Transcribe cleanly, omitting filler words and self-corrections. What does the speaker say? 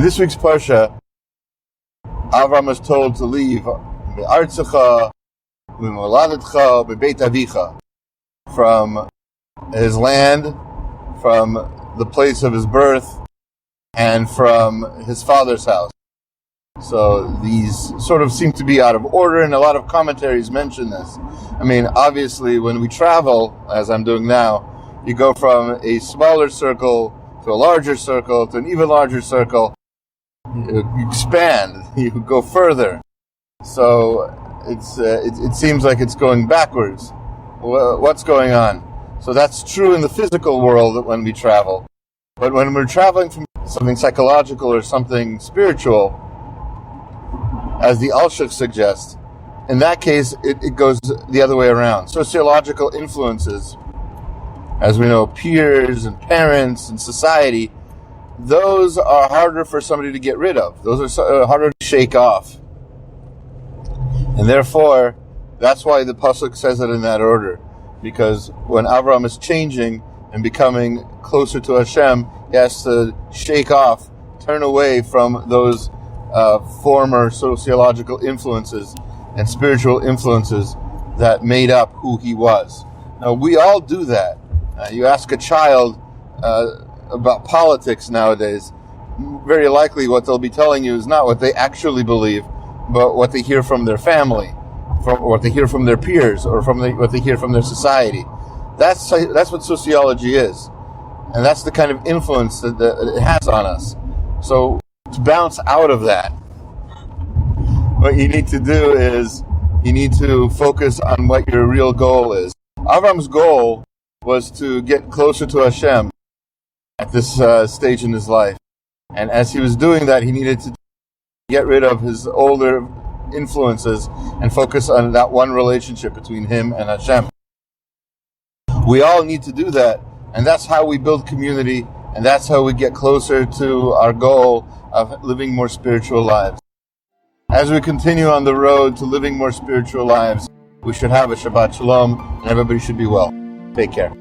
In this week's Parsha, Avram is told to leave Artzecha, Mimoladecha, Bebeit Avicha, from his land, from the place of his birth, and from his father's house. So these sort of seem to be out of order, and a lot of commentaries mention this. I mean, obviously, when we travel, as I'm doing now, you go from a smaller circle to a larger circle to an even larger circle. You expand, you go further. So it seems like it's going backwards. What's going on? So that's true in the physical world when we travel. But when we're traveling from something psychological or something spiritual, as the Alshich suggests, in that case, it goes the other way around. Sociological influences, as we know, peers and parents and society, those are harder for somebody to get rid of. Those are harder to shake off. And therefore, that's why the Pasuk says it in that order. Because when Avram is changing and becoming closer to Hashem, he has to shake off, turn away from those former sociological influences and spiritual influences that made up who he was. Now, we all do that. You ask a child about politics nowadays, very likely what they'll be telling you is not what they actually believe, but what they hear from their family, from what they hear from their peers, or from what they hear from their society. That's what sociology is, and that's the kind of influence that it has on us. So to bounce out of that, what you need to do is you need to focus on what your real goal is. Avram's goal was to get closer to Hashem at this stage in his life. And as he was doing that, he needed to get rid of his older influences and focus on that one relationship between him and Hashem. We all need to do that, and that's how we build community, and that's how we get closer to our goal of living more spiritual lives. As we continue on the road to living more spiritual lives, we should have a Shabbat Shalom, and everybody should be well. Take care.